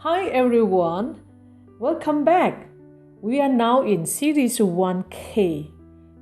Hi everyone, welcome back. We are now in series 1K.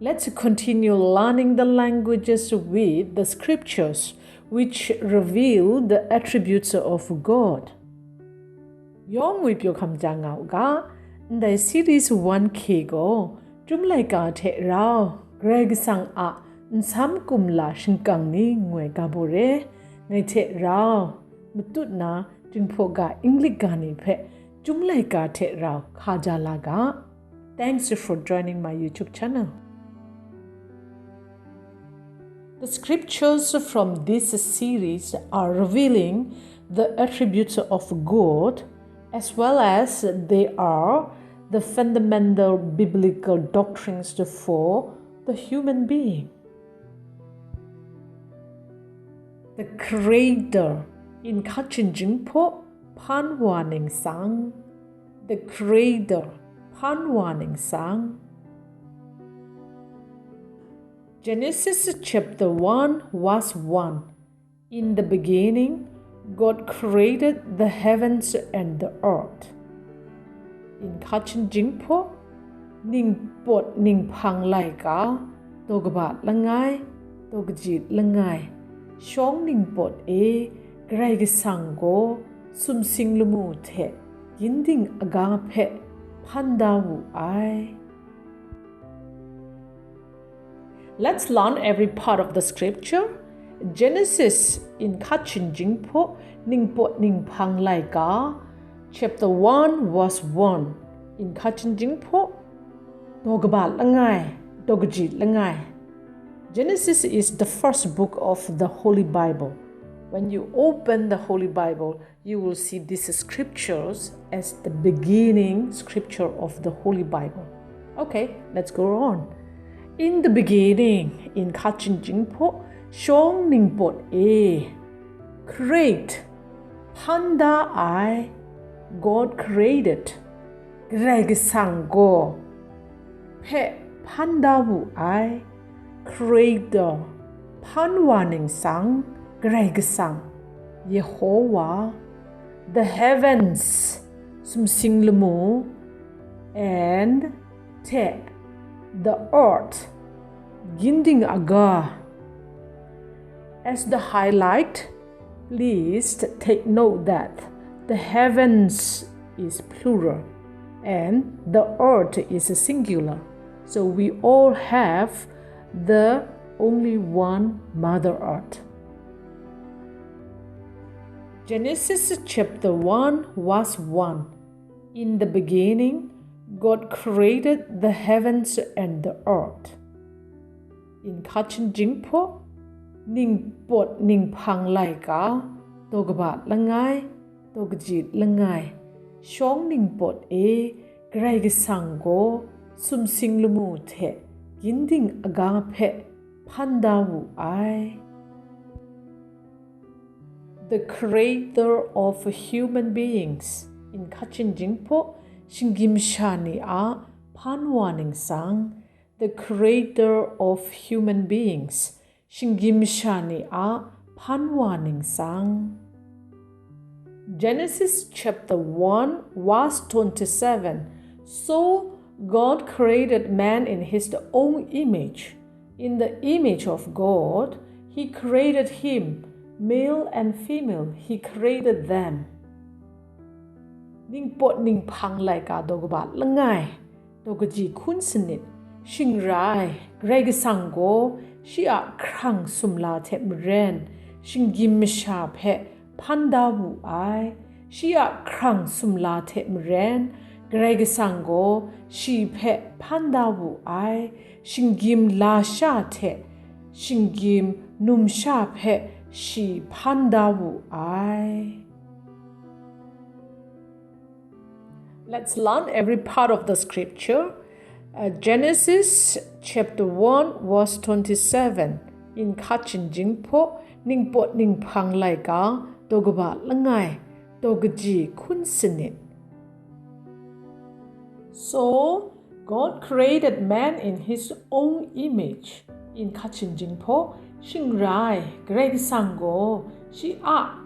Let's continue learning the languages with the scriptures which reveal the attributes of God. Yong with your kam jangao ga the series 1K go Shingrai Karai Kasang a nsam kumla Shinggyim ni ngwe gabore ngai the rao mutut na Ningpawt ga English gani phe Shingrai Karai Kasang ga. Thanks for joining my YouTube channel. The scriptures from this series are revealing the attributes of God, as well as they are the fundamental biblical doctrines for the human being. The Creator in Kachin-Jinghpaw Panwa Ning Sang. The Creator Panwa Ning Sang. Genesis chapter 1 verse 1. In the beginning, God created the heavens and the earth. In Kachin-Jinghpaw, Ningpawt Ninghpang Laika, Togbat Langai, Togjit Langai, Shawng Ningpawt Karai Kasang go, lamu ginding agape, pandawu ai. Let's learn every part of the scripture. Genesis in Kachin-Jinghpaw, Ningpawt Ninghpang Laika, chapter 1 verse 1. In Kachin-Jinghpaw, Togbat Langai, Togjit Langai. Genesis is the first book of the Holy Bible. When you open the Holy Bible, you will see these scriptures as the beginning scripture of the Holy Bible. Okay, let's go on. In the beginning, in Kachin-Jinghpaw, Shawng Ningpawt create, panda I, God created, Karai Kasang go, pe pandawu I, creator, panwa ning sang, Karai Kasang, Yehovah, the heavens, lamu, and te, the earth, ginding aga. As the highlight, please take note that the heavens is plural and the earth is singular. So we all have the only one Mother Earth. Genesis chapter 1 verse 1. In the beginning, God created the heavens and the earth. In Kachin-Jinghpaw, Ningpawt Ninghpang Laika, Togbat Langai, Togjit Langai, Shawng Ningpawt Karai Kasang go, lamu ginding agape, pandawu ai. The creator of human beings. In Kachin-Jinghpaw, Shinggyim shani a panwa ning sang. The creator of human beings. Shinggyim shani a panwa ning sang. Genesis chapter 1 verse 27. So God created man in his own image. In the image of God, he created him. Male and female, he created them. Ningpawt Ninghpang Laika Togbat Langai, Togji Kun Snit, Shingrai Karai Kasang go, Shia hkrang sumla maren, Shinggyim Măsha phe pandawu ai, Shia hkrang sumla maren, Karai Kasang go, shi phe pandawu ai, Shinggyim la sha the, Shinggyim numsha phe shi pandawu ai. Let's learn every part of the scripture. Genesis chapter 1 verse 27. In Kachin-Jinghpaw, Ningpawt Ninghpang Laika, Togbat Langai, Togji Kun Snit. So God created man in his own image. In Kachin-Jinghpaw, Shingrai Karai Kasang go, shi a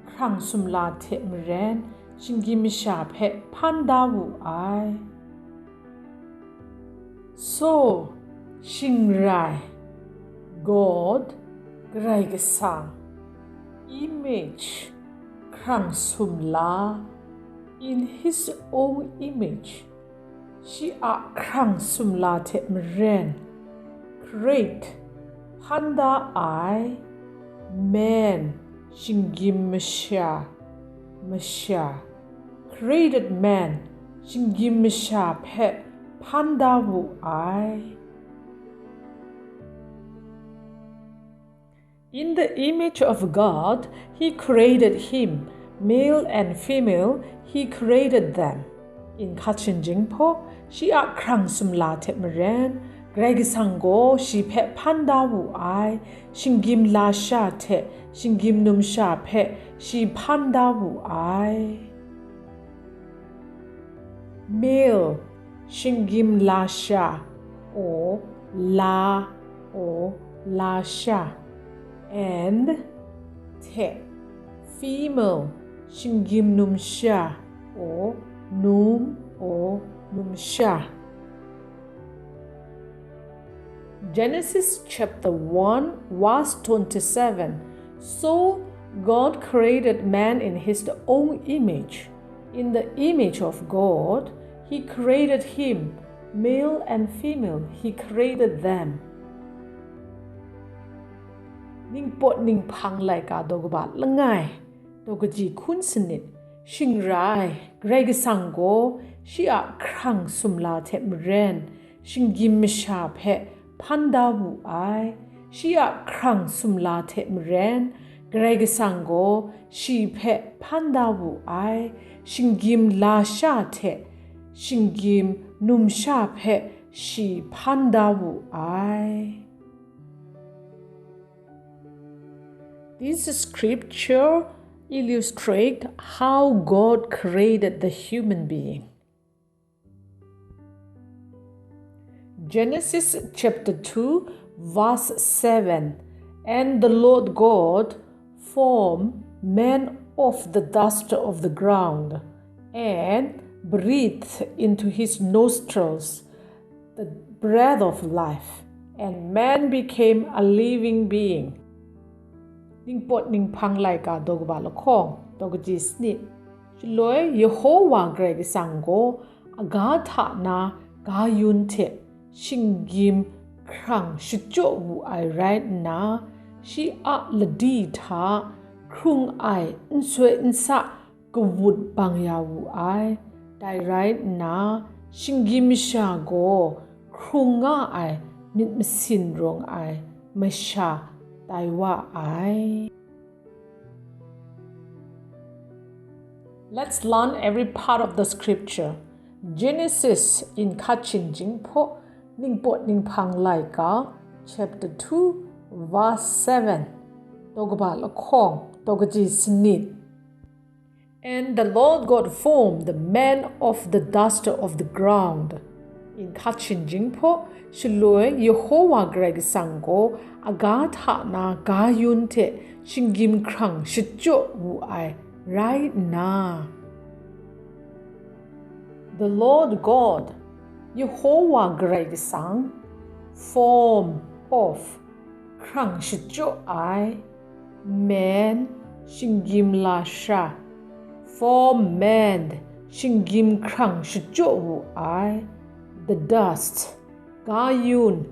hkrang sumla maren, Shinggyim sha phe phanda wu ai. So Shingrai God Karai Kasang image hkrang sumla in his own image. She hkrang sumla te maren create Panda I man Shinggyim Măsha created man Shinggyim phe Panda wu I. In the image of God, He created him, male and female, He created them. In Kachin-Jinghpaw, she hkrang sumla te maren, Karai Kasang go she phe Panda wu I, Shinggyim la sha te, Shinggyim phe she Panda wu I. Male Shinggyim la sha or la sha, and te female Shinggyim sha or sha. Genesis chapter 1 verse 27. So God created man in His own image. In the image of God, He created him, male and female, He created them. Ningpawt Ninghpang Laika dogba langai dogaji kun snit Shingrai Karai Kasang go she hkrang sumla te maren Shinggyim phe Panda wu I. She hkrang sumla te maren Karai Kasang go she phe Panda wu I. Shinggyim la sha te Shinggyim phe she Panda wu I. This scripture illustrates how God created the human being. Genesis chapter 2 verse 7. And the Lord God formed man of the dust of the ground and breathed into his nostrils the breath of life, and man became a living being. Ningpawt Ninghpang Laika dogba lokong dogji snit Shiloi Yehovah Karai Kasang go agatha na gayun te Shinggyim krang shijo wu I right na she ladi tha krung I nswe nsa gawud bangya wu I dai right na Shinggyim sha go krunga I mit masin rong I Măsha Taiwa I. Let's learn every part of the scripture. Genesis in Kachin-Jinghpaw, Ningpawt Ninghpang Laika, chapter 2, verse 7. Dogba lokong, dogji snit. And the Lord God formed the man of the dust of the ground. In Kachin-Jinghpaw, Shiloi Yehovah Karai Kasang go agatha na gayun te Shinggyim krang shijo wu I right na. The Lord God, Yehovah Karai Kasang, form of krang shijo I, man Shinggyim la sha, form man Shinggyim krang shijo wu I, the dust gayun,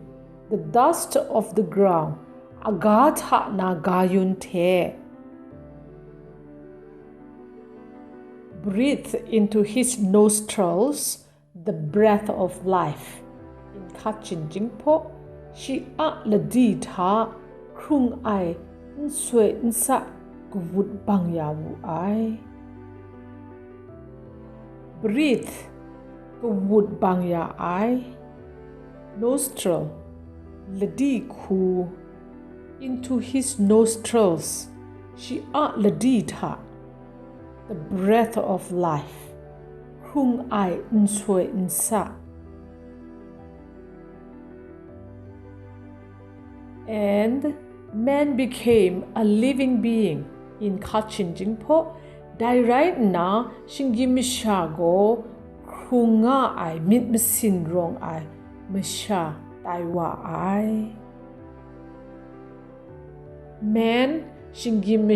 the dust of the ground, agatha na gayun te. Breathe into his nostrils the breath of life. In Kachin-Jinghpaw, she ladi tha krung I nswe nsa gawud bangya wu I. Breathe gawud bangya I. Nostril ladi ku into his nostrils she ladi tha the breath of life krung I nswe nsa. And man became a living being. In Kachin-Jinghpaw, Dai right na Shinggyim Măsha go krunga ai mit masin rong ai Măsha dai wa ai. Man Shinggyim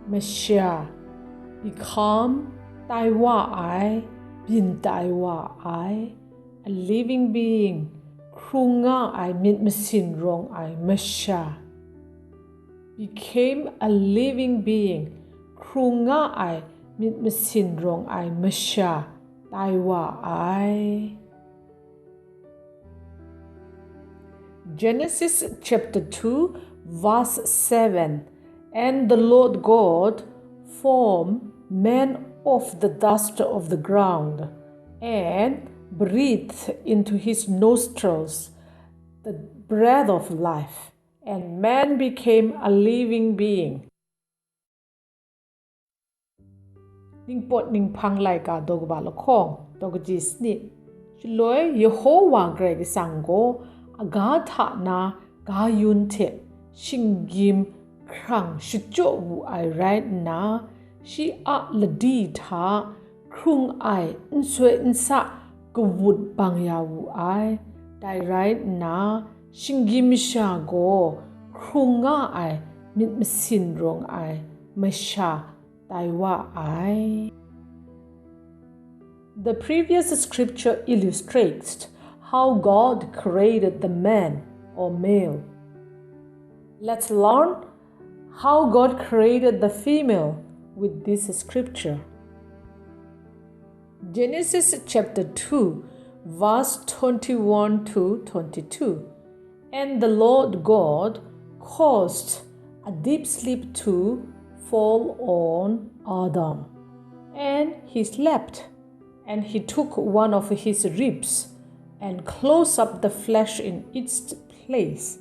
Măsha become dai wa ai bin dai wa ai, a living being. Krunga ai mit masin rong ai Măsha became a living being. Krunga ai mit masin rong ai Măsha dai wa ai. Genesis chapter 2 verse 7. And the Lord God formed man of the dust of the ground and breathed into his nostrils the breath of life, and man became a living being. Ningpawt Ninghpang Laika dogba lokong dogji snit. Shloi Yehovah Karai Kasang go agatha na ga yun te Shinggyim hkrang shijo wu ai right na shi a ladi tha krung ai nswe nsa gawud bang ya wu ai dai right na Shinggyim Măsha go krunga ai mit masin rong ai Măsha dai wa ai. The previous scripture illustrates how God created the man or male. Let's learn how God created the female with this scripture. Genesis chapter 2 verse 21 to 22. And the Lord God caused a deep sleep to fall on Adam, and he slept, and he took one of his ribs and closed up the flesh in its place.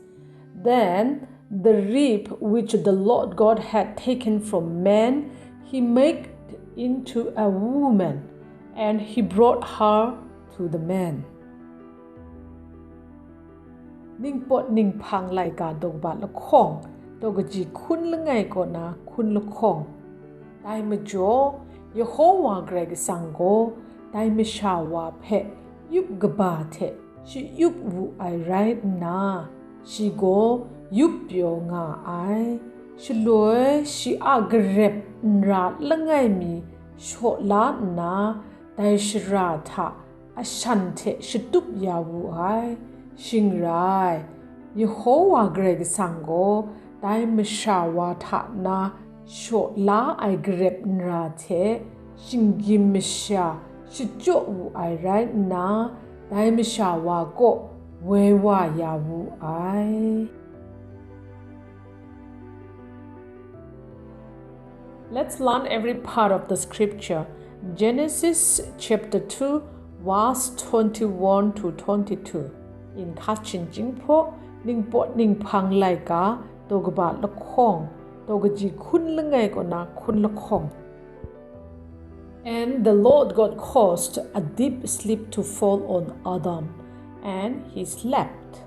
Then the rib which the Lord God had taken from man, he made into a woman, and he brought her to the man. Ningpawt Ninghpang Laika dogba lokong dogji kun lengai ko na kun lokong. Dai majo Yehovah Karai Kasang go dai Măsha wa phe yup gaba the shi yup wu ai right na shi go yup pyo nga ai shi loi shi a grep nra lengai mi sho la na dai shra tha a shan the shi tup ya wu ai Shingrai Yehovah Karai Kasang go dai Măsha wa tha na sho la ai grep nra the Shinggyim Măsha shi jo wu ai right na dai Măsha wa go we wa ya wu ai. Let's learn every part of the scripture. Genesis chapter 2 verse 21 to 22. In Kachin-Jinghpaw Ningpawt Ninghpang Laika dogba lokong dogji kun lengai ko na kun lokong. And the Lord God caused a deep sleep to fall on Adam, and he slept.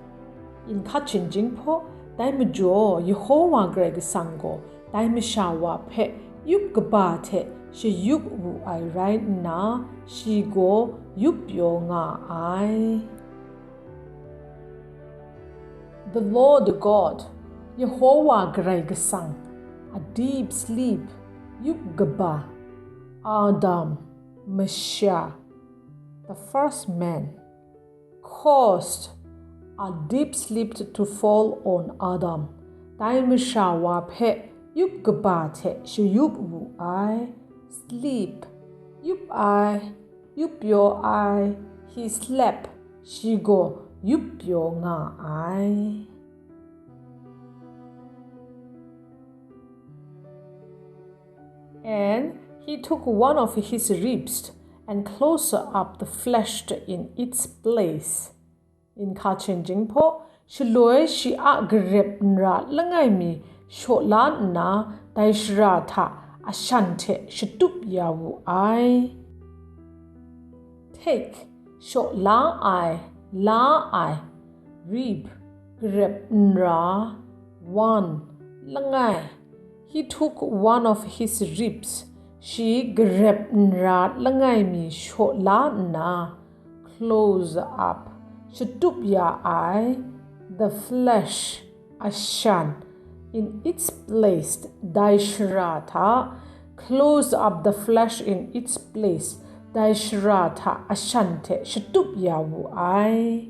In Kachin-Jinghpaw dai majo Yehovah Karai Kasang go dai Măsha wa phe yup gaba the shi yup wu ai right na shi go yup yo nga ai. The Lord God Yehovah Karai Kasang a deep sleep yup gaba Adam Măsha, the first man, caused a deep sleep to fall on Adam. Dai Măsha wa phe yup gaba the shi yup wu ai sleep yup ai yup yo ai he slept shi go yup yo nga ai. And he took one of his ribs and closed up the flesh in its place. In Kachin-Jinghpaw shi loi shi a grep nra lengai mi sho la na dai shra tha a shan the shi tup ya wu ai. Take sho la ai rib grep nra one lengai he took one of his ribs. She grabbed rat langai mi shot la na. Close up. Shatup ya I. The flesh ashan. In its place. Daishrata. Close up the flesh in its place. Daishrata ashante. Shatup ya wu I.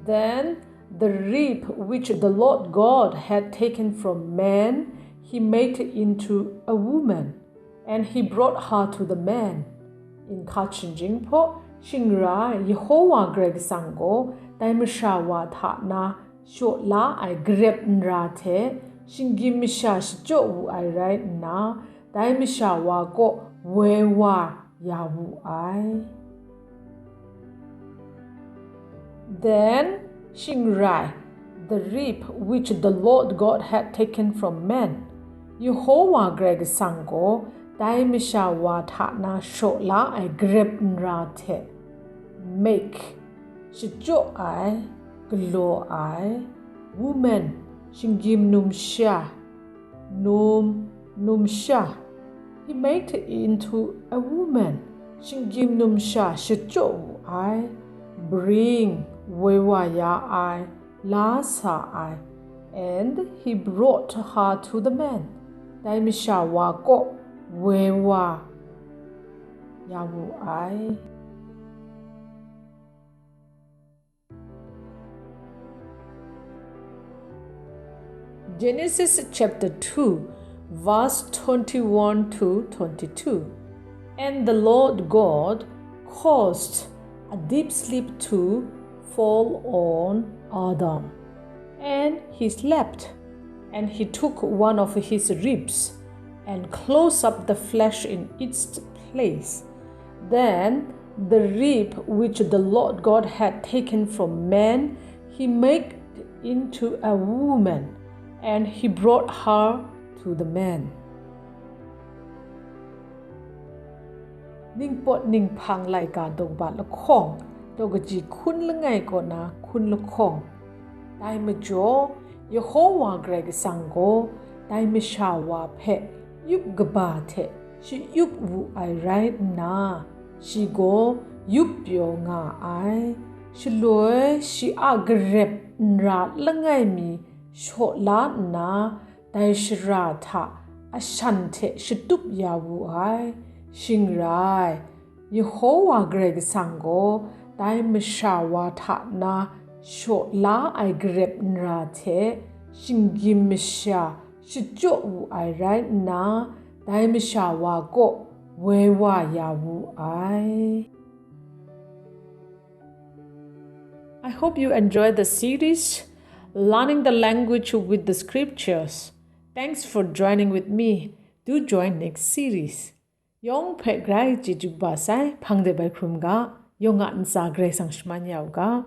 Then the rib which the Lord God had taken from man, he made into a woman, and he brought her to the man. In Kachin-Jinghpaw, Shingrai Karai Kasang Măsha wa tha na shot la I grab nrate Shinggyim Măsha shjo wu I right na Măsha wa ko we wa ya wu I. Then Shingrai, the rib which the Lord God had taken from man, Yehovah Karai Kasang Măsha wa tha na shot la I grab nrate make shjo I glow I woman Shinggyim numsha he made it into a woman Shinggyim shjo I bring wewaya I lasa I and he brought her to the man Măsha wa ko wewa yawu I. Genesis chapter 2, verse 21 to 22. And the Lord God caused a deep sleep to fall on Adam. And he slept, and he took one of his ribs and closed up the flesh in its place. Then the rib which the Lord God had taken from man, he made into a woman, and he brought her to the man. Ningpawt Ningpang Laika dogba lakong dogaji kun langai ko na kun lakong. Dai majo Yehovah Karai Kasang dai Măsha wa phe yup gaba the shi yup wu I right na shi go yup pyo nga I shi loe shi a grep nra langai mi shot la na daishrata ashante shitup ya wu I Shingrai Yehovah Karai Kasang dai Măsha wa tha na shot la I grep nra the Shinggyim Măsha shjo wu I right na Măsha wa ko wewa ya wu I. I hope you enjoyed the series Learning the Language with the Scriptures. Thanks for joining with me. Do join next series. Yong phe grai ji ju ba sai phang de bai khrum ga yong an sa grai sang shman yaw ga